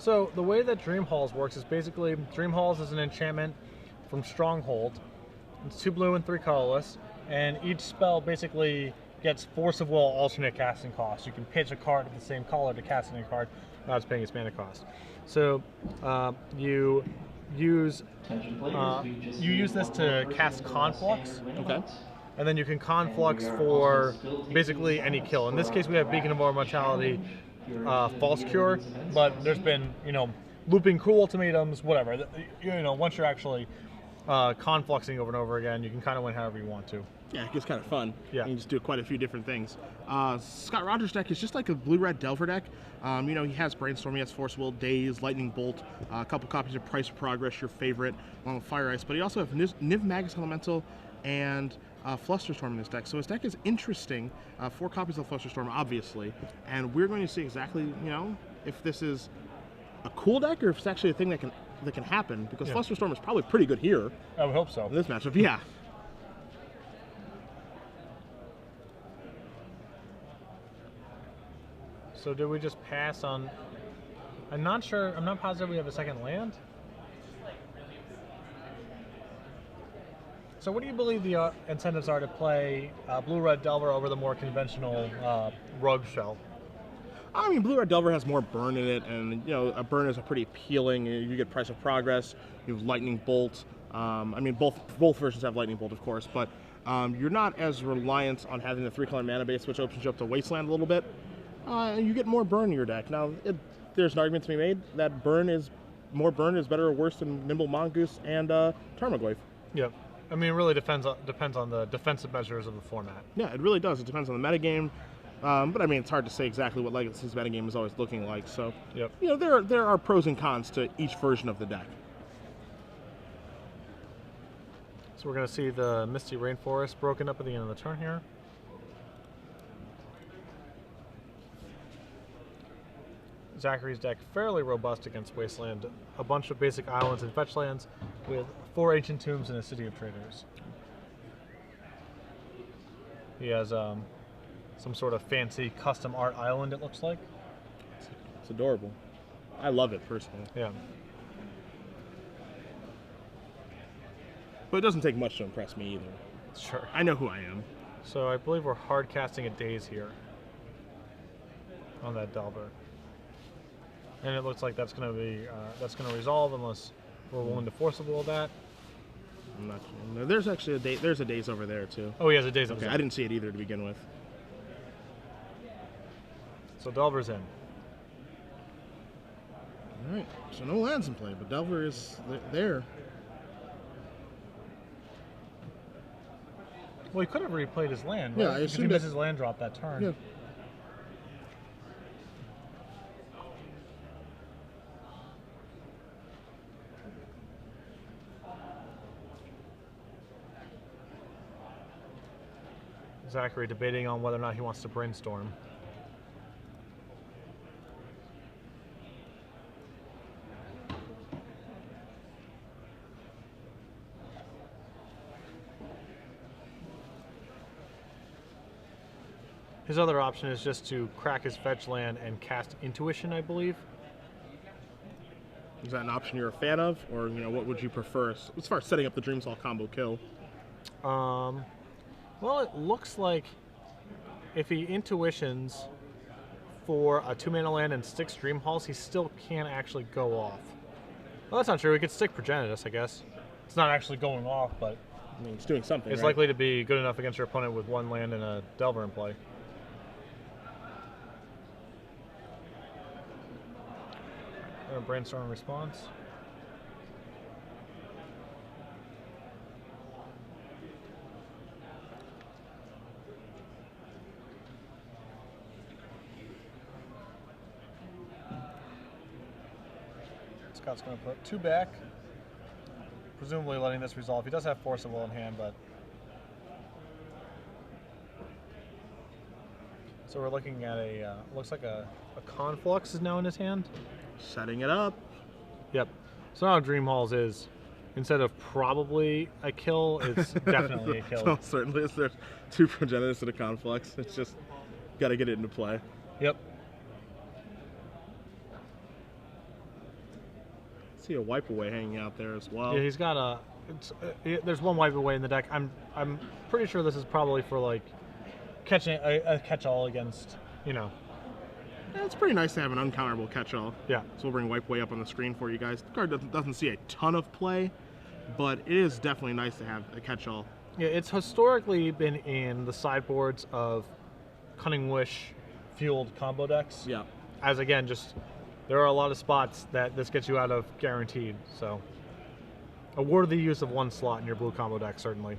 So the way that Dream Halls works is basically Dream Halls is an enchantment from Stronghold. It's 2 blue and 3 colorless, and each spell basically gets Force of Will alternate casting cost. You can pitch a card of the same color to cast a card without paying its mana cost. So you use this to cast Conflux. Okay. And then you can Conflux for basically any kill. In this case, we have Beacon of Immortality, False Cure, but there's been, looping Cruel Ultimatums, whatever. Once you're actually Confluxing over and over again, you can kind of win however you want to. Yeah, it gets kind of fun. Yeah. You can just do quite a few different things. Scott Rogers' deck is just like a blue-red Delver deck. He has Brainstorm, he has Force Will, Daze, Lightning Bolt, a couple copies of Price of Progress, your favorite, along with Fire Ice, but he also has Niv Magus Elemental and Flusterstorm in his deck. So his deck is interesting. 4 copies of Flusterstorm, obviously, and we're going to see exactly, if this is a cool deck or if it's actually a thing that can happen, because Flusterstorm is probably pretty good here. I would hope so. In this matchup, yeah. So did we just pass on? I'm not sure. I'm not positive we have a second land. So what do you believe the incentives are to play Blue-Red Delver over the more conventional Rogue Shell? I mean, Blue-Red Delver has more burn in it, and a burn is a pretty appealing. You get Price of Progress, you have Lightning Bolt. Both versions have Lightning Bolt, of course, but you're not as reliant on having the 3-color mana base, which opens you up to Wasteland a little bit. You get more burn in your deck. Now, there's an argument to be made that more burn is better or worse than Nimble Mongoose and Tarmogoyf. Yep. I mean, it really depends on the defensive measures of the format. Yeah, it really does. It depends on the metagame. But I mean, it's hard to say exactly what Legacy's metagame is always looking like. So, yep. There are pros and cons to each version of the deck. So we're going to see the Misty Rainforest broken up at the end of the turn here. Zachary's deck fairly robust against Wasteland. A bunch of basic islands and fetch lands with 4 Ancient Tombs and a City of Traders. He has some sort of fancy custom art island, it looks like. It's adorable. I love it, personally. Yeah. But it doesn't take much to impress me either. Sure. I know who I am. So I believe we're hard casting a Daze here on that Delver. And it looks like that's going to resolve unless we're willing to force a will that. I'm not sure. No, there's actually there's a Daze over there too. Oh, he has a Daze. Okay, I didn't see it either to begin with. So Delver's in. All right. So no lands in play, but Delver is there. Well, he could have replayed his land. Right? Yeah, I assume he missed his land drop that turn. Yeah. Zachary debating on whether or not he wants to brainstorm. His other option is just to crack his fetch land and cast Intuition, I believe. Is that an option you're a fan of, or what would you prefer as far as setting up the Dreams Hall combo kill? Well, it looks like if he Intuitions for a 2-mana land and sticks Dream Halls, he still can't actually go off. Well, that's not true. He could stick Progenitus, I guess. It's not actually going off, but I mean, it's doing something. It's likely to be good enough against your opponent with 1 land and a Delver in play. Brainstorm response. Scott's going to put 2 back, presumably letting this resolve. He does have Force of Will in hand, but so we're looking at looks like a Conflux is now in his hand. Setting it up. Yep. So now Dream Halls is, instead of probably a kill, it's definitely a kill. So certainly, is there 2 Progenitus and a Conflux? It's just got to get it into play. Yep. see a wipe away hanging out there as well. Yeah, he's got a. There's one wipe away in the deck. I'm pretty sure this is probably for like catching a catch-all against, you know. Yeah, it's pretty nice to have an uncounterable catch-all. Yeah. So we'll bring wipe away up on the screen for you guys. The card doesn't see a ton of play, but it is definitely nice to have a catch-all. Yeah, it's historically been in the sideboards of Cunning Wish fueled combo decks. Yeah. As again, just there are a lot of spots that this gets you out of guaranteed. So a worthy use of one slot in your blue combo deck, certainly.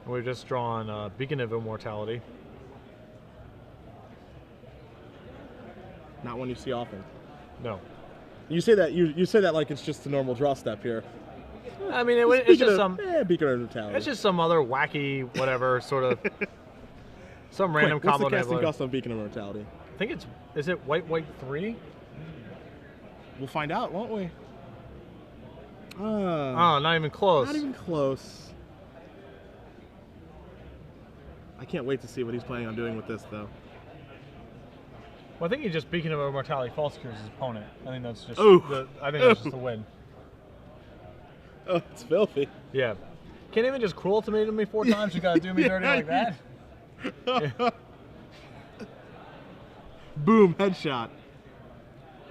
We've just drawn Beacon of Immortality. Not one you see often. No. You say that you say that like it's just a normal draw step here. I mean, it's just some. Beacon of Immortality. It's just some other wacky, whatever sort of. Some random What's combo. the casting cost on Beacon of Immortality? I think it's. Is it white 3? We'll find out, won't we? Oh, not even close. Not even close. I can't wait to see what he's planning on doing with this, though. Well, I think he just Beacon of Immortality false cures his opponent. I think that's just. Ooh. I think that's just the win. Oh, it's filthy. Yeah. Can't even just cruel ultimatum me 4 times. You gotta do me dirty like that. Yeah. Boom, headshot.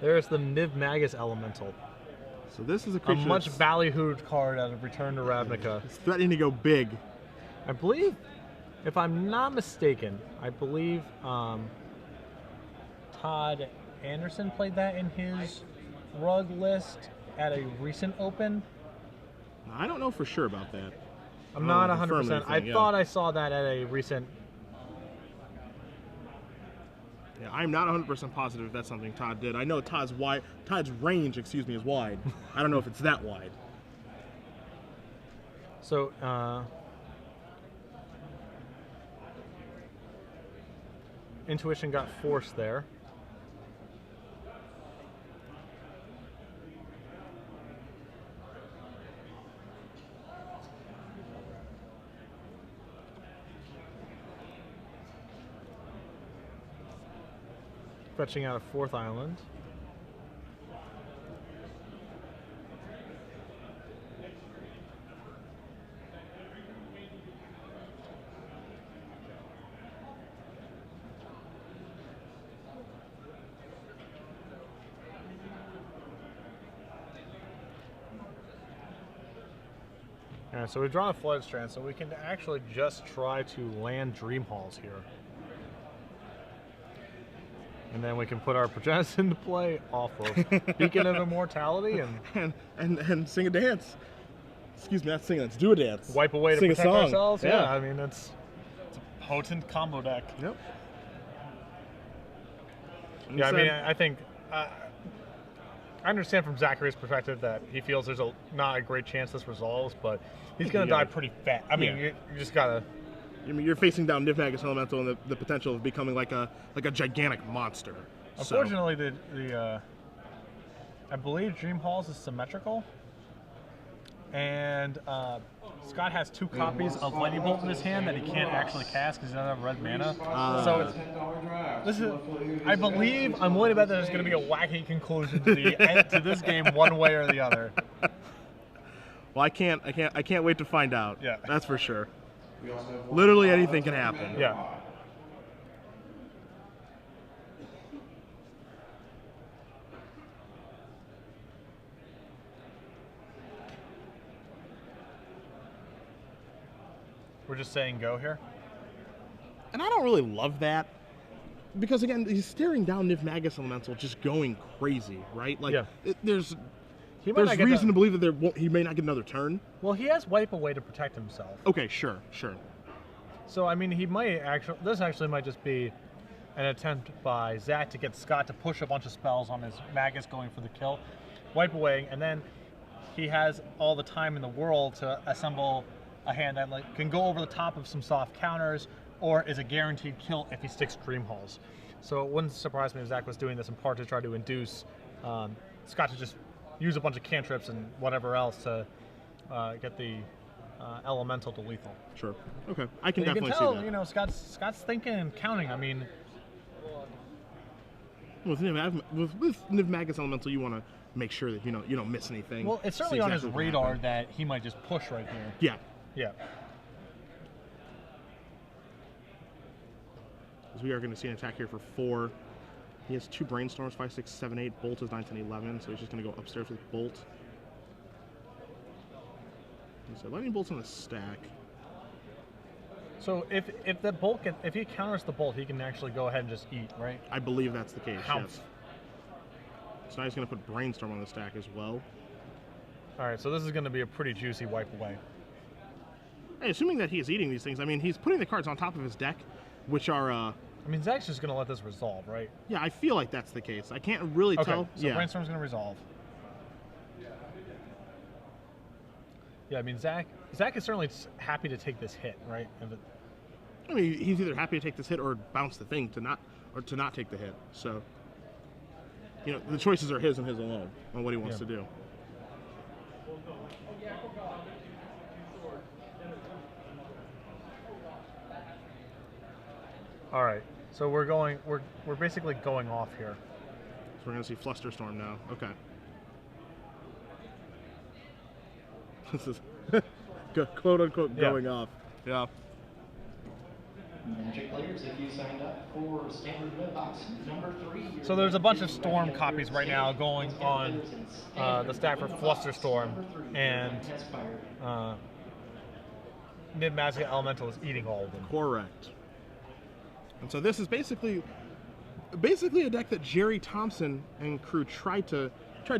There's the Niv Magus Elemental. So this is a A creature much that's ballyhooed card out of Return to Ravnica. it's threatening to go big. I believe, if I'm not mistaken, I believe Todd Anderson played that in his rug list at a recent open. I don't know for sure about that. I'm not confirm 100%. anything, I yeah. thought I saw that at a recent. Yeah, I'm not 100% positive if that's something Todd did. I know Todd's range, excuse me, is wide. I don't know if it's that wide. So, Intuition got forced there. Fetching out a 4th island. Alright, so we've drawn a Flood Strand, so we can actually just try to land Dream Halls here. And then we can put our Progenitus into play off of Beacon of Immortality and sing a dance. Excuse me, not sing, let's do a dance. Wipe away to Sing a protect song. ourselves. Yeah. Yeah, I mean, it's a potent combo deck. Yep. Yeah, I mean, I think I understand from Zachary's perspective that he feels there's not a great chance this resolves, but he's going to die pretty fast. I mean, you just gotta. I mean, you're facing down Niv Magus Elemental and the potential of becoming like a gigantic monster. Unfortunately, the I believe Dream Halls is symmetrical, and Scott has 2 copies of Lightning Bolt in his hand that he can't actually cast because he doesn't have red mana. So it's, I believe I'm willing to bet that there's going to be a wacky conclusion to the end to this game, one way or the other. Well, I can't wait to find out. Yeah, that's for sure. Literally anything can happen. Yeah. We're just saying go here? And I don't really love that. Because again, he's staring down Niv Magus Elemental just going crazy, right? Like there's reason to believe that he may not get another turn. Well, he has Wipe Away to protect himself. Okay, sure. So I mean, he might actually. This actually might just be an attempt by Zach to get Scott to push a bunch of spells on his Magus going for the kill, Wipe Away, and then he has all the time in the world to assemble a hand that like can go over the top of some soft counters, or is a guaranteed kill if he sticks Dream Halls. So it wouldn't surprise me if Zach was doing this in part to try to induce Scott to just use a bunch of cantrips and whatever else to get the elemental to lethal. Sure. Okay. I can And you definitely can tell, see that. you know, Scott's thinking and counting. I mean, With Niv Magus Elemental, you want to make sure that you don't miss anything. well, it's certainly See on his exactly what radar happened. that he might just push right here. Yeah. Yeah. As we are going to see an attack here for 4. He has 2 Brainstorms, 5, 6, 7, 8. Bolt is 9, 10, 11, so he's just going to go upstairs with Bolt. So Lightning Bolt's on the stack. So if the bolt if he counters the bolt, he can actually go ahead and just eat, right? I believe that's the case, Pounce. yes. So now he's going to put Brainstorm on the stack as well. All right, so this is going to be a pretty juicy wipe away. Hey, assuming that he is eating these things, I mean, he's putting the cards on top of his deck, which are, I mean, Zach's just going to let this resolve, right? yeah, I feel like that's the case. I can't really Okay, tell. so Yeah. Brainstorm's going to resolve. Yeah, I mean, Zach is certainly happy to take this hit, right? I mean, he's either happy to take this hit or bounce the thing to not take the hit. So, the choices are his and his alone on what he wants to do. All right, so we're basically going off here. So we're going to see Flusterstorm now. Okay. This is quote unquote going off. Yeah. Magic players, if you signed up for standard web box number 3. So there's a bunch of Storm copies right now going on the stack for Flusterstorm, and Niv Magus Elemental is eating all of them. Correct. And so this is basically a deck that Jerry Thompson and crew tried to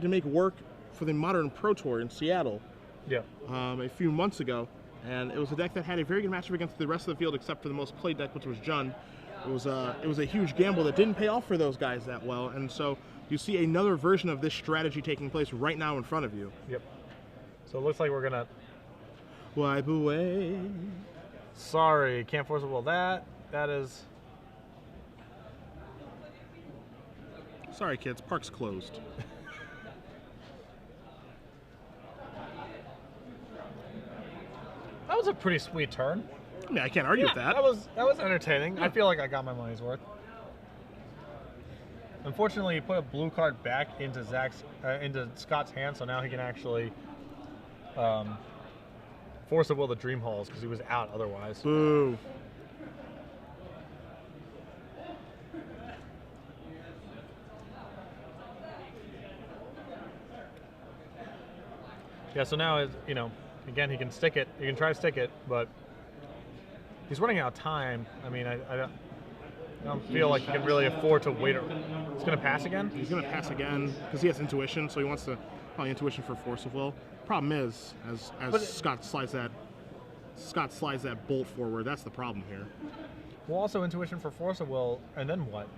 make work for the Modern Pro Tour in Seattle. Yeah. A few months ago, and it was a deck that had a very good matchup against the rest of the field, except for the most played deck, which was Jund. It was a huge gamble that didn't pay off for those guys that well, and so you see another version of this strategy taking place right now in front of you. Yep. So it looks like we're gonna wipe away. Sorry, can't force it. Well, that is. Sorry, kids. Park's closed. That was a pretty sweet turn. I mean, I can't argue with that. That was entertaining. I feel like I got my money's worth. Unfortunately, he put a blue card back into into Scott's hand, so now he can actually force of will the Dream Halls because he was out otherwise. Boo. Yeah, so now again he can stick it. He can try to stick it, but he's running out of time. I mean, I don't feel like he can really afford to wait. He's going to pass again? He's going to pass again because he has intuition, so he wants to probably intuition for force of will. Problem is, as Scott slides that bolt forward, that's the problem here. Well, also intuition for force of will, and then what?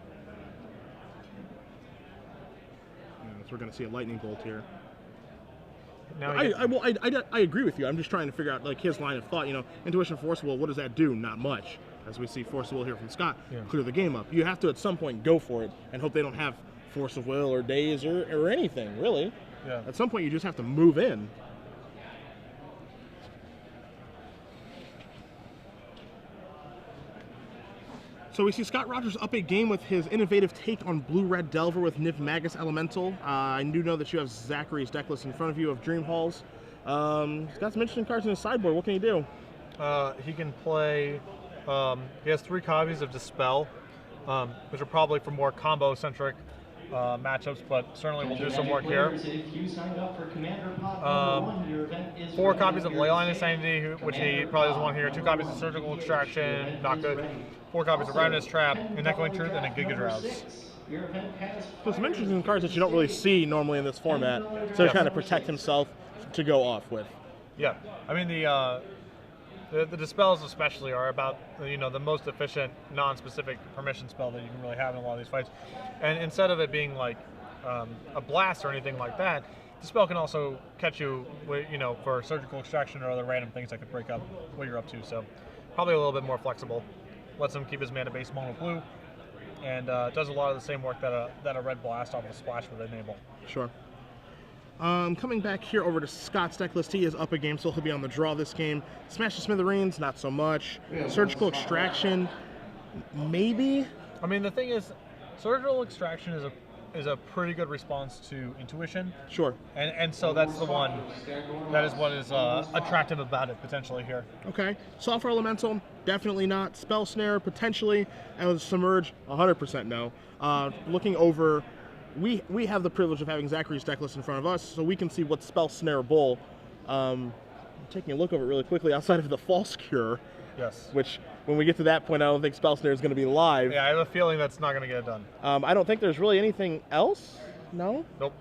So we're going to see a lightning bolt here. Now I agree with you. I'm just trying to figure out like his line of thought. Intuition, force of will. What does that do? Not much. As we see force of will here from Scott, clear the game up. You have to at some point go for it and hope they don't have force of will or daze or anything really. Yeah. At some point you just have to move in. So we see Scott Rogers up a game with his innovative take on Blue-Red Delver with Niv Magus Elemental. I do know that you have Zachary's deck list in front of you of Dream Halls. He's got some interesting cards in his sideboard. What can he do? He can play. He has 3 copies of Dispel, which are probably for more combo-centric matchups, but certainly we'll do some work here. 4 copies of Leyline Insanity, which he probably doesn't want here. 2 copies of Surgical Extraction, not good. 4 copies of Ravenous Trap, an Echoing Truth, and a Giga Drowse. So some interesting cards that you don't really see normally in this format, so he's trying to protect himself to go off with. Yeah, I mean the Dispels especially are about the most efficient non-specific permission spell that you can really have in a lot of these fights, and instead of it being like a blast or anything like that, Dispel can also catch you for Surgical Extraction or other random things that could break up what you're up to. So probably a little bit more flexible. Lets him keep his mana base mono blue, and does a lot of the same work that a red blast off of a splash would enable. Sure. Coming back here over to Scott's deck list, he is up a game, so he'll be on the draw this game. Smash the Smithereens, not so much. Surgical Extraction, maybe? I mean, the thing is, surgical extraction is a pretty good response to intuition. Sure. And so that's the one. That is what is attractive about it potentially here. Okay. Sulfur Elemental, definitely not. Spell Snare, potentially. And Submerge, 100% no. Looking over, we have the privilege of having Zachary's deck list in front of us, so we can see what's Spell Snareable. Taking a look over it really quickly, outside of the False Cure. Yes. Which, when we get to that point, I don't think Spell Snare is going to be live. Yeah, I have a feeling that's not going to get it done. I don't think there's really anything else. No? Nope.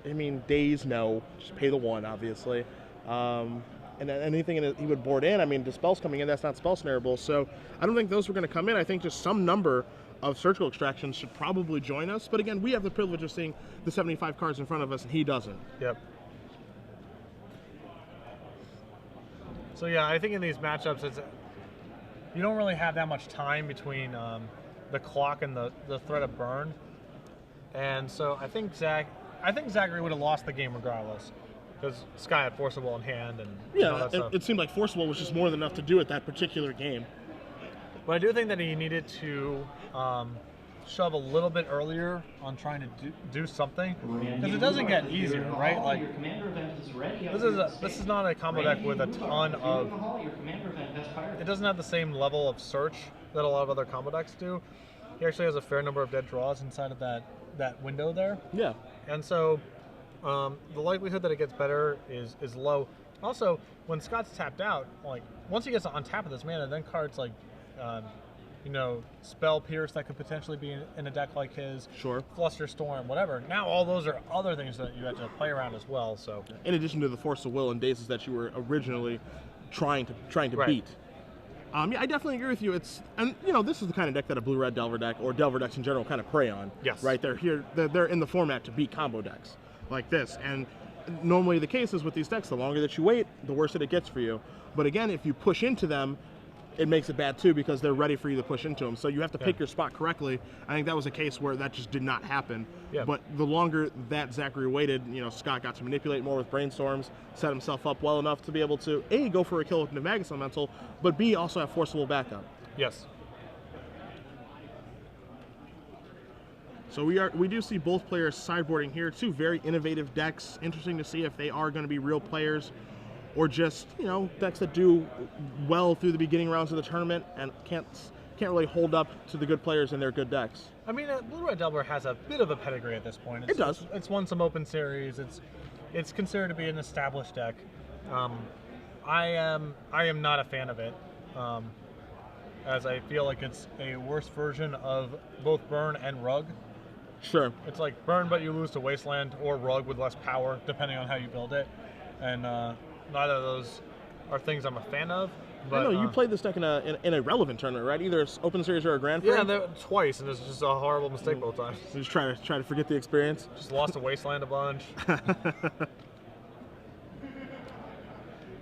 I mean, Days, no. Just pay the 1, obviously. And then anything he would board in, I mean, Dispel's coming in, that's not Spell Snareable. So I don't think those were going to come in. I think just some number of Surgical Extractions should probably join us. But again, we have the privilege of seeing the 75 cards in front of us, and he doesn't. Yep. So yeah, I think in these matchups, you don't really have that much time between the clock and the threat of burn, and so I think Zachary would have lost the game regardless, because Sky had Force of Will in hand and all that stuff. It seemed like Force of Will was just more than enough to do at that particular game. But I do think that he needed to shove a little bit earlier on trying to do something, because it doesn't get easier, right? Like this is not a combo deck with a ton of. It doesn't have the same level of search that a lot of other combo decks do. He actually has a fair number of dead draws inside of that window there. Yeah. And so the likelihood that it gets better is low. Also, when Scott's tapped out, like once he gets on top of this mana, then cards like Spell Pierce that could potentially be in a deck like his. Sure. Fluster Storm, whatever. Now all those are other things that you have to play around as well. So in addition to the Force of Will and Dazes that you were originally trying to right. beat. Yeah, I definitely agree with you. This is the kind of deck that a blue-red Delver deck or Delver decks in general kind of prey on. Yes. Right? They're in the format to beat combo decks like this. And normally the case is with these decks, the longer that you wait, the worse that it gets for you. But again, if you push into them, it makes it bad too, because they're ready for you to push into them. So you have to pick your spot correctly. I think that was a case where that just did not happen. Yeah. But the longer that Zachary waited, Scott got to manipulate more with brainstorms, set himself up well enough to be able to A, go for a kill with Nemagus Elemental, but B, also have Force of Will backup. Yes. So we do see both players sideboarding here. Two very innovative decks. Interesting to see if they are going to be real players, or just, decks that do well through the beginning rounds of the tournament and can't really hold up to the good players in their good decks. I mean, Blue Red Delver has a bit of a pedigree at this point. It does. It's won some open series. It's considered to be an established deck. I am not a fan of it, as I feel like it's a worse version of both Burn and Rug. Sure. It's like Burn, but you lose to Wasteland, or Rug with less power, depending on how you build it. And neither of those are things I'm a fan of. But I know you played this deck in a relevant tournament, right? Either Open Series or a Grand Prix. Yeah, twice, and it's just a horrible mistake both times. So just try to forget the experience. Just lost to Wasteland a bunch.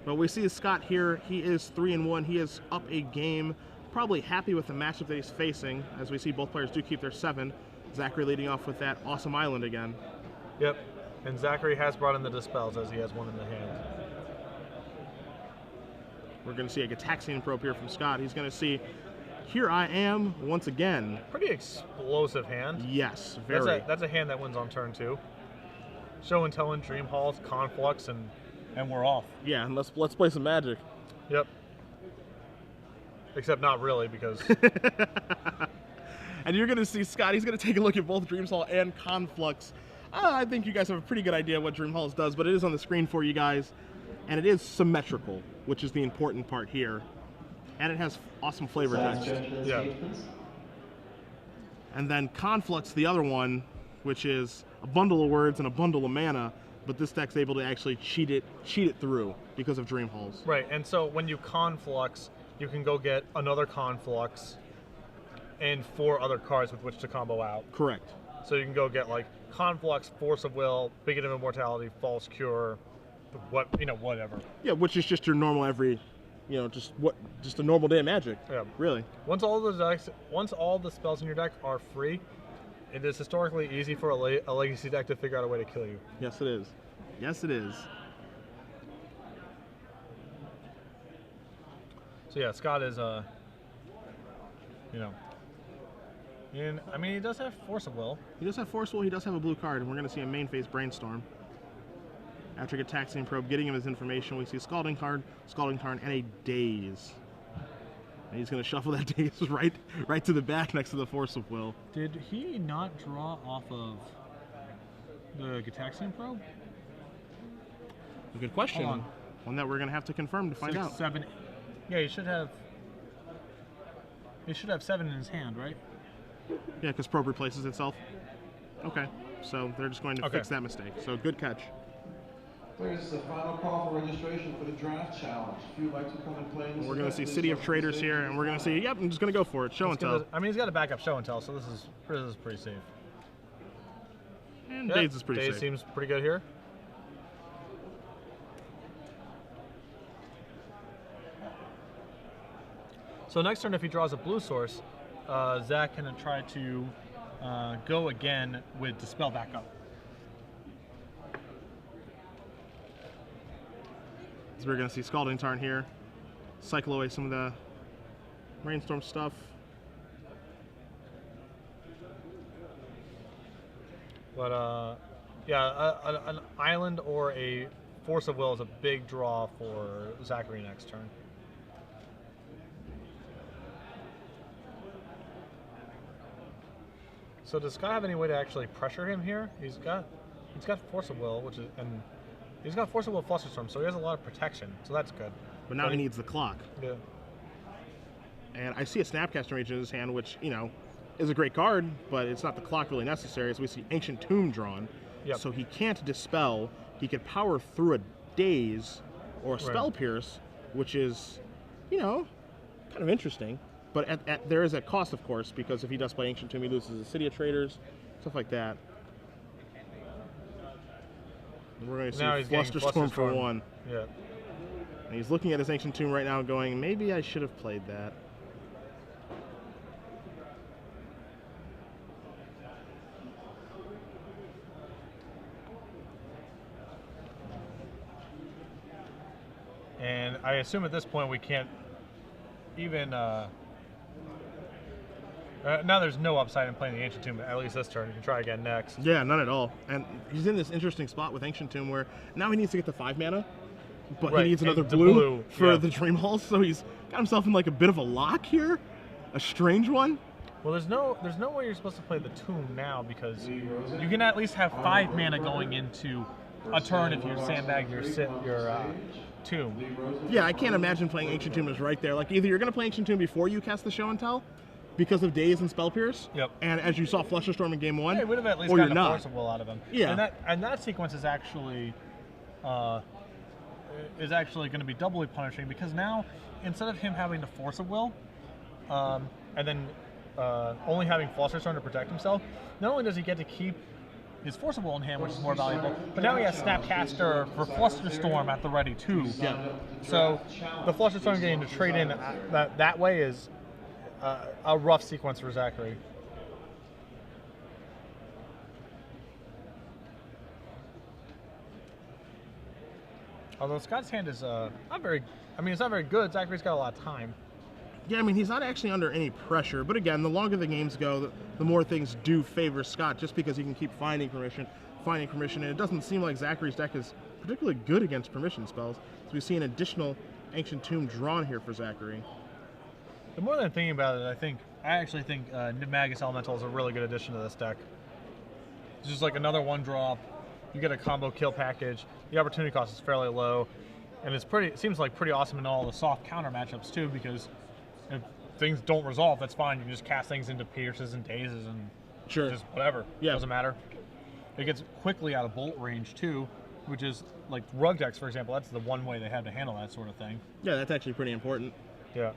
But we see Scott here. He is 3-1. He is up a game. Probably happy with the matchup that he's facing, as we see both players do keep their 7. Zachary leading off with that awesome island again. Yep. And Zachary has brought in the Dispels, as he has one in the hand. We're going to see a Gataxian Probe here from Scott. He's going to see, here I am once again. Pretty explosive hand. Yes, very. That's a hand that wins on turn 2. Show and Tell in Dream Halls, Conflux, and we're off. Yeah, and let's play some Magic. Yep. Except not really, because... And you're going to see Scott, he's going to take a look at both Dream Hall and Conflux. I think you guys have a pretty good idea what Dream Halls does, but it is on the screen for you guys. And it is symmetrical, which is the important part here. And it has awesome flavor text. Yeah. And then Conflux, the other one, which is a bundle of words and a bundle of mana, but this deck's able to actually cheat it through because of Dream Halls. Right, and so when you Conflux, you can go get another Conflux and 4 other cards with which to combo out. Correct. So you can go get like Conflux, Force of Will, Beacon of Immortality, False Cure, whatever. Yeah, which is just your normal every, just a normal day of Magic. Yeah. Really. Once all the spells in your deck are free, it is historically easy for a legacy deck to figure out a way to kill you. Yes, it is. Yes, it is. So yeah, Scott is you know, and I mean he does have Force of Will. He does have Force Will, he does have a blue card, and we're going to see a main phase Brainstorm. After a Taxiing Probe, getting him his information, we see Scalding Tarn, and a Daze. And he's going to shuffle that Daze right to the back next to the Force of Will. Did he not draw off of the Gitaxian Probe? A good question. Hold on. One that we're going to have to confirm to find 6, out. 7. Yeah, he should have 7 in his hand, right? Yeah, because Probe replaces itself. Okay, so they're just going to fix that mistake. So good catch. This is the final call for registration for the draft challenge. If you'd like to come and play in this We're going to see event, City please of Traders here, and we're going to see, yep, I'm just going to go for it. Show and tell. I mean, he's got a backup show and tell, so this is pretty safe. And Daze is pretty Daze safe. seems pretty good here. So next turn, if he draws a blue source, Zach can try to go again with Dispel backup. So we're going to see Scalding Tarn here. Cycle away some of the Brainstorm stuff. But yeah, an island or a Force of Will is a big draw for Zachary next turn. So does Scott have any way to actually pressure him here? He's got Force of Will, which is, and he's got Force of Will Flusterstorm, so he has a lot of protection, so that's good. But now he needs the clock. Yeah. And I see a Snapcaster Mage in his hand, which, you know, is a great card, but it's not the clock really necessary. So we see Ancient Tomb drawn. Yep. So he can't dispel. He could power through a Daze or a Spell Pierce, which is, you know, kind of interesting. But there is a cost, of course, because if he does play Ancient Tomb, he loses the City of Traders, stuff like that. And we're going to see Flusterstorm for 1. Yeah. And he's looking at his Ancient Tomb right now going, maybe I should have played that. And I assume at this point we can't even... now there's no upside in playing the Ancient Tomb, at least this turn. You can try again next. Yeah, none at all. And he's in this interesting spot with Ancient Tomb where now he needs to get the 5 mana, but he needs another blue for the Dream Halls, so he's got himself in like a bit of a lock here. A strange one. Well, there's no way you're supposed to play the Tomb now because you can at least have 5 mana going into a turn if you sandbag your Tomb. Yeah, I can't imagine playing Ancient Tomb is right there. Like either you're going to play Ancient Tomb before you cast the Show and Tell, because of Daze and Spell Pierce. Yep. And as you saw Flusterstorm in game 1, yeah, would have at least or gotten you're a not. Force of Will out of him. Yeah. And that sequence is actually going to be doubly punishing because now instead of him having the Force of Will, and then only having Flusterstorm to protect himself, not only does he get to keep his Force of Will in hand, which is more valuable, but now he has Snapcaster for Flusterstorm at the ready too. Yeah. So the Flusterstorm getting to trade in that way is a rough sequence for Zachary. Although Scott's hand is not very, it's not very good. Zachary's got a lot of time. Yeah, I mean, he's not actually under any pressure. But again, the longer the games go, the more things do favor Scott, just because he can keep finding permission. And it doesn't seem like Zachary's deck is particularly good against permission spells. So we see an additional Ancient Tomb drawn here for Zachary. The more than I'm thinking about it, I actually think Magus Elemental is a really good addition to this deck. It's just like another 1-drop. You get a combo kill package. The opportunity cost is fairly low, and it seems like pretty awesome in all the soft counter matchups too. Because if things don't resolve, that's fine. You can just cast things into Pierces and Dazes and just whatever. Yeah. Doesn't matter. It gets quickly out of bolt range too, which is like rug decks, for example. That's the one way they have to handle that sort of thing. Yeah, that's actually pretty important. Yeah.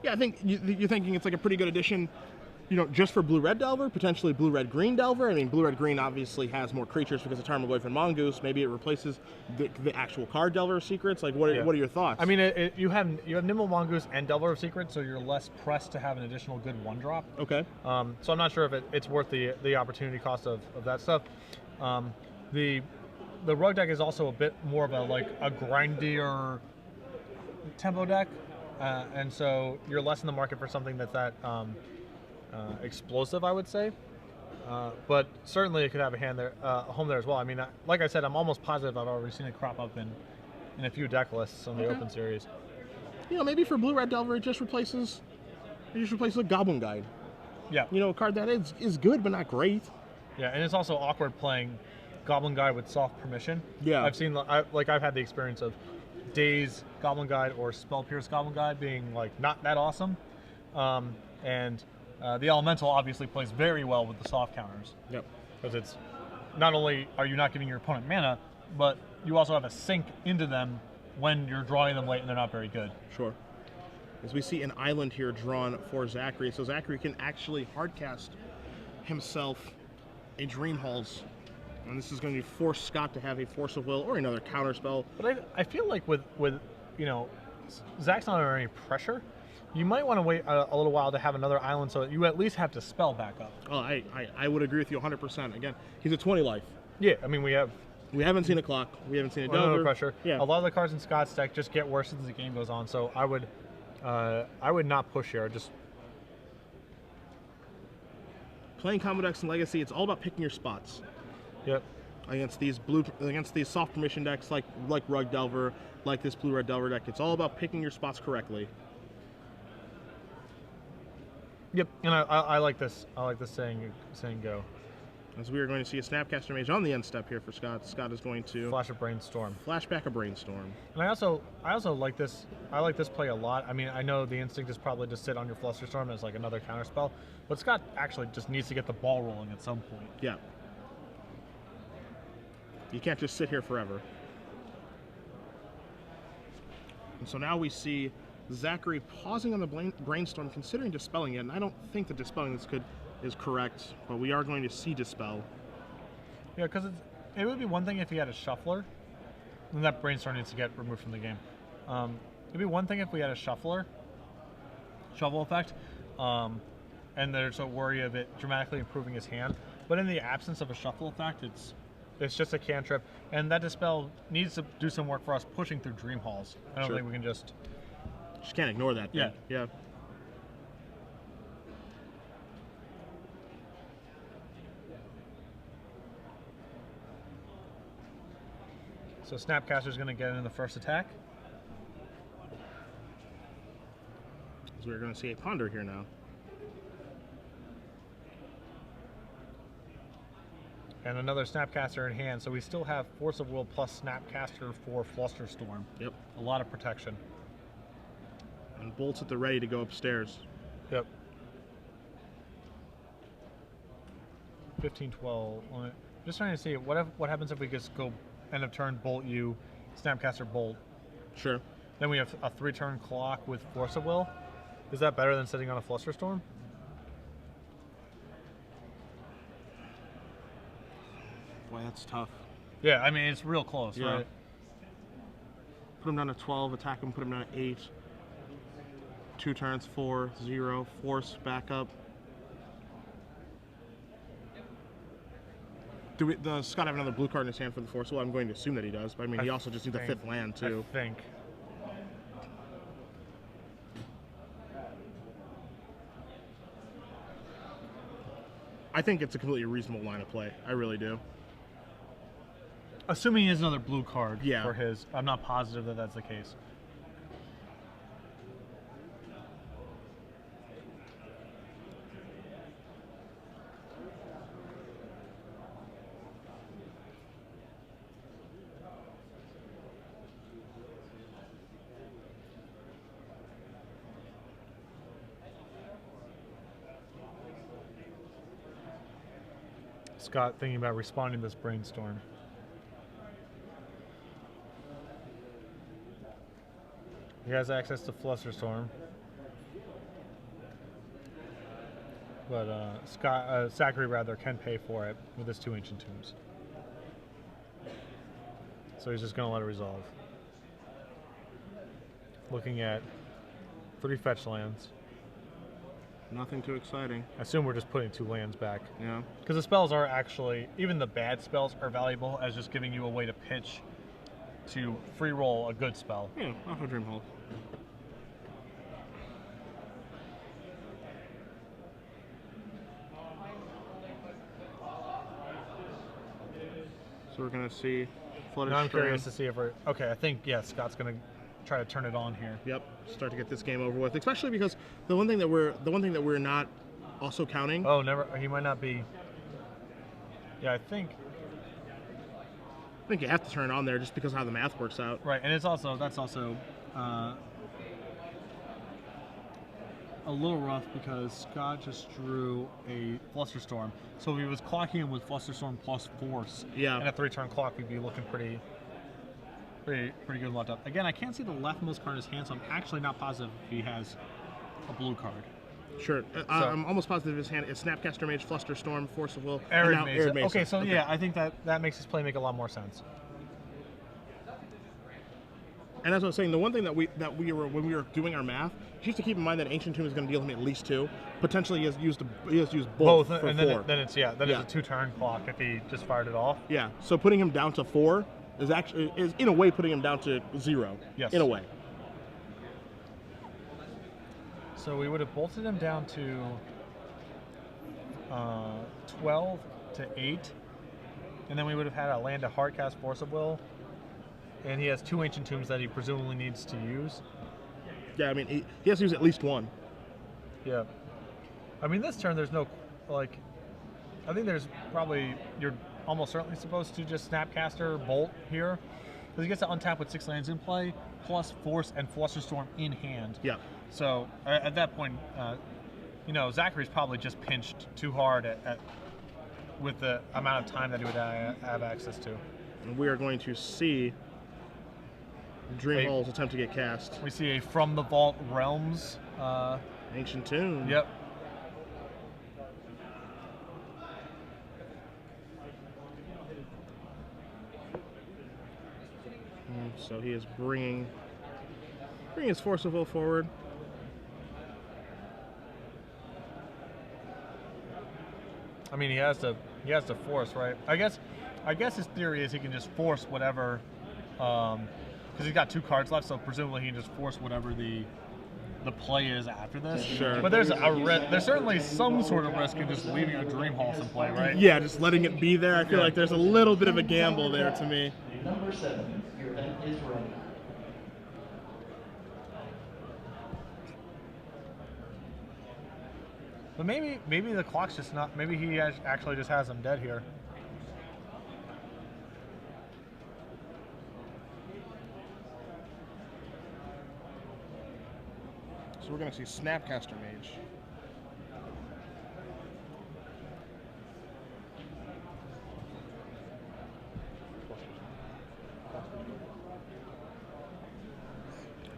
Yeah, I think you're thinking it's like a pretty good addition, just for Blue-Red Delver, potentially Blue-Red-Green Delver. I mean, Blue-Red-Green obviously has more creatures because of Tarmogoyf and Mongoose. Maybe it replaces the actual card Delver of Secrets. Like, what are your thoughts? I mean, you have Nimble Mongoose and Delver of Secrets, so you're less pressed to have an additional good 1-drop. Okay. So I'm not sure if it's worth the opportunity cost of that stuff. The the Rogue deck is also a bit more of a grindier tempo deck, and so you're less in the market for something that's that explosive, I would say. But certainly it could have a home there as well. I mean, like I said, I'm almost positive I've already seen it crop up in a few deck lists on the Open Series. You know, maybe for Blue-Red Delver, it just replaces a Goblin Guide. Yeah. You know, a card that is good but not great. Yeah, and it's also awkward playing Goblin Guide with soft permission. Yeah. I've had the experience of Daze Goblin Guide or Spell Pierce Goblin Guide being like not that awesome, and the Elemental obviously plays very well with the soft counters. Yep. Because it's not only are you not giving your opponent mana, but you also have a sink into them when you're drawing them late and they're not very good. Sure. As we see an island here drawn for Zachary, so Zachary can actually hardcast himself a Dream Halls. And this is going to force Scott to have a Force of Will or another counter spell. But I feel like with Zach's not under any pressure. You might want to wait a little while to have another island so that you at least have to spell back up. Oh, I would agree with you 100%. Again, he's a 20 life. Yeah, I mean we haven't seen a clock. We haven't seen a no Delver. Pressure. Yeah. A lot of the cards in Scott's deck just get worse as the game goes on. So I would not push here. Just playing combo decks in Legacy, it's all about picking your spots. Yep. Against these soft permission decks like Rug Delver, like this Blue-Red Delver deck, it's all about picking your spots correctly. Yep, and I like this. I like this saying go. As we are going to see a Snapcaster Mage on the end step here for Scott. Scott is going to flash a Brainstorm. Flashback a Brainstorm. And I also like this. I like this play a lot. I mean, I know the instinct is probably to sit on your Flusterstorm as like another counter spell, but Scott actually just needs to get the ball rolling at some point. Yeah. You can't just sit here forever. And so now we see Zachary pausing on the Brainstorm, considering dispelling it, and I don't think that dispelling this is correct, but we are going to see dispel. Yeah, because it would be one thing if he had a shuffler, then that Brainstorm needs to get removed from the game. It'd be one thing if we had a shuffler, shovel effect, and there's a worry of it dramatically improving his hand. But in the absence of a shuffle effect, it's just a cantrip, and that dispel needs to do some work for us pushing through Dream Halls. I don't think we can just can't ignore that thing. Yeah. So Snapcaster's going to get in the first attack. So we're going to see a Ponder here now. And another Snapcaster in hand, so we still have Force of Will plus Snapcaster for Flusterstorm. Yep. A lot of protection. And Bolt's at the ready to go upstairs. Yep. 15-12. Just trying to see what happens if we just go end of turn Bolt you, Snapcaster Bolt. Sure. Then we have a 3-turn clock with Force of Will. Is that better than sitting on a Flusterstorm? Boy, that's tough. Yeah, I mean it's real close, right? Put him down to 12, attack him, put him down to 8. 2 turns, 4, 0, force, back up. Does Scott have another blue card in his hand for the force? Well, I'm going to assume that he does, but I mean, he also just needs a 5th land, too. I think. I think it's a completely reasonable line of play. I really do. Assuming he has another blue card Yeah. for his. I'm not positive that that's the case. Scott thinking about responding to this Brainstorm. He has access to Flusterstorm. But Zachary rather can pay for it with his 2 Ancient Tombs. So he's just going to let it resolve. Looking at 3 fetch lands. Nothing too exciting. I assume we're just putting 2 lands back. Yeah. Because the spells are actually, even the bad spells are valuable as just giving you a way to pitch to free roll a good spell. Yeah, off of Dream Hall. So we're gonna see Flutter Now I'm Strand. curious to see if we're, okay, I think, yeah, Scott's going to try to turn it on here. Yep, start to get this game over with. Especially because the one thing that we're not also counting. Oh, never, he might not be. Yeah, I think you have to turn it on there just because of how the math works out. right, and it's also that's also a little rough because Scott just drew a Flusterstorm. So if he was clocking him with Flusterstorm plus Force, Yeah. and a 3-turn clock, we'd be looking pretty good left up. Again, I can't see the leftmost card in his hand, so I'm actually not positive if he has a blue card. Sure. I'm almost positive his hand is Snapcaster Mage, Flusterstorm, Force of Will, Arid and now Mesa. Arid Mesa. Okay, so yeah, I think that makes his play make a lot more sense. And as I was saying, the one thing that we were when we were doing our math, you have to keep in mind that Ancient Tomb is going to deal him at least 2. Potentially, he has used both for and 4. then it's it's a 2-turn clock if he just fired it off. Yeah. So putting him down to 4 is actually in a way putting him down to 0. Yes. In a way. So we would have bolted him down to 12 to 8, and then we would have had a land to hardcast Force of Will, and he has 2 Ancient Tombs that he presumably needs to use. Yeah, I mean he has to use at least 1. Yeah. I mean, this turn there's no, like, I think there's probably, you're almost certainly supposed to just Snapcaster Bolt here, because he gets to untap with 6 lands in play, plus Force and Flusterstorm in hand. Yeah. So at that point, Zachary's probably just pinched too hard with the amount of time that he would have access to. And we are going to see Dream Hall's attempt to get cast. We see a From the Vault Realms. Ancient Tomb. Yep. So he is bringing his Force of Will forward. I mean, he has to force, right? I guess his theory is he can just force whatever, because he's got 2 cards left, so presumably he can just force whatever the play is after this. Sure. But there's there's certainly some sort of risk in just leaving a Dream Hall in play, right? Yeah, just letting it be there. I feel like there's a little bit of a gamble there to me. Number 7, your event is ready. But maybe the clock's just not. Maybe he actually just has him dead here. So we're going to see Snapcaster Mage.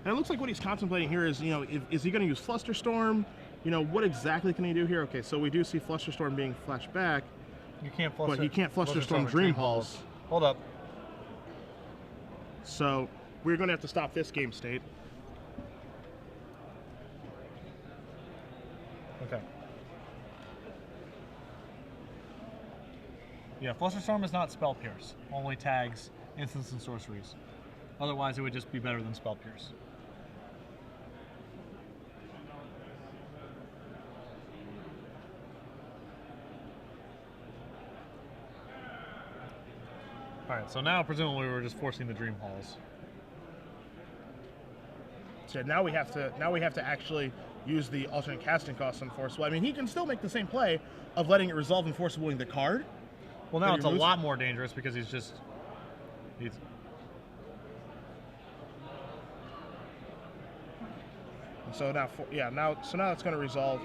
And it looks like what he's contemplating here is, is he going to use Flusterstorm? What exactly can he do here? Okay, so we do see Flusterstorm being flashed back. You can't But he can't Flusterstorm Dream Halls. Hold up. So we're going to have to stop this game state. Okay. Yeah, Flusterstorm is not Spell Pierce. Only tags instants and sorceries. Otherwise, it would just be better than Spell Pierce. Alright, so now presumably we're just forcing the Dream Halls. So now we have to actually use the alternate casting cost on Force Will. I mean, he can still make the same play of letting it resolve and Force Willing the card. Well, now it's a lot more dangerous because he's so now it's going to resolve,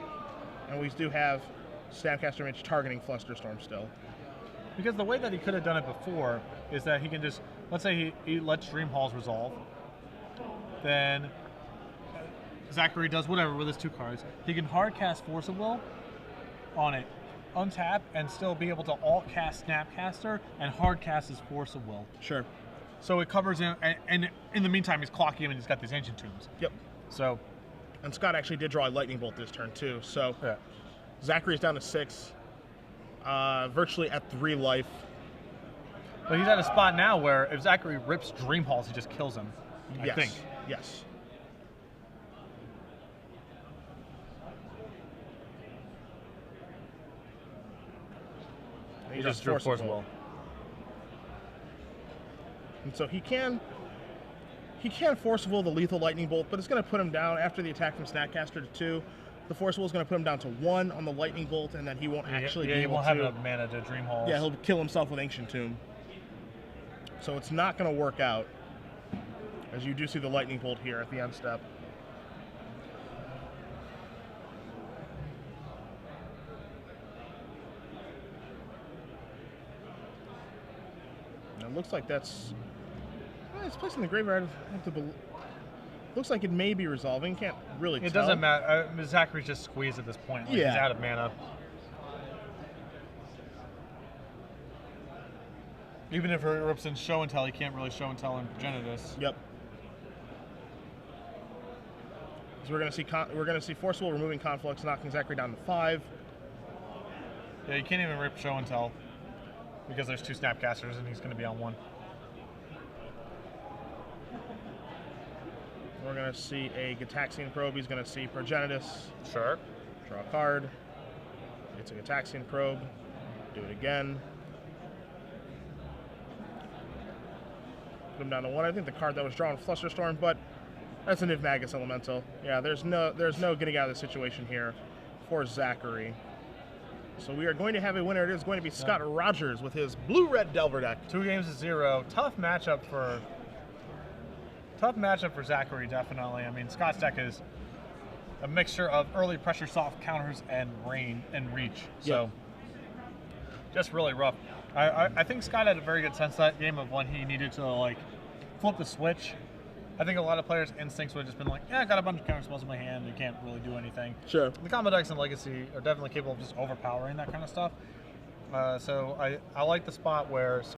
and we do have Snapcaster Mage targeting Flusterstorm still. Because the way that he could have done it before is that he can just, let's say he lets Dream Halls resolve, then Zachary does whatever with his 2 cards. He can hard cast Force of Will on it, untap, and still be able to alt cast Snapcaster and hard cast his Force of Will. Sure. So it covers him, and in the meantime he's clocking him and he's got these Ancient Tombs. Yep. So And Scott actually did draw a lightning bolt this turn too. So Yeah. Zachary's down to 6, virtually at 3 life. But he's at a spot now where if Zachary rips Dream Halls, he just kills him. I think. Yes. He just drew Force Will. And so he can Force Will the lethal lightning bolt, but it's going to put him down after the attack from Snapcaster to 2. The Force Will is going to put him down to 1 on the lightning bolt, and then he won't actually be he able won't to. have enough mana to Dream Halls. Yeah, he'll kill himself with Ancient Tomb. So it's not going to work out, as you do see the lightning bolt here at the end step. And it looks like that's... Well, it's placed in the graveyard. Looks like it may be resolving. Can't really tell. It doesn't matter. Zachary's just squeezed at this point. Like, Yeah. He's out of mana. Even if he rips in Show and Tell, he can't really Show and Tell in Progenitus. Yep. So we're gonna see Force Will removing Conflux, knocking Zachary down to 5. Yeah, you can't even rip Show and Tell because there's 2 Snapcasters and he's going to be on 1. We're gonna see a Gataxian Probe. He's gonna see Progenitus. Sure. Draw a card. It's a Gataxian Probe. Do it again. Put him down to 1. I think the card that was drawn, Flusterstorm, but that's a Niv Magus Elemental. Yeah, there's no getting out of the situation here for Zachary. So we are going to have a winner. It is going to be Scott Rogers with his blue-red Delver deck. 2 games to 0. Tough matchup for Zachary, definitely. I mean, Scott's deck is a mixture of early pressure, soft counters, and rain and reach. So just really rough. I think Scott had a very good sense that game of when he needed to like flip the switch. I think a lot of players' instincts would have just been like, yeah, I got a bunch of counter spells in my hand. You can't really do anything. Sure. The combo decks in Legacy are definitely capable of just overpowering that kind of stuff. So I like the spot where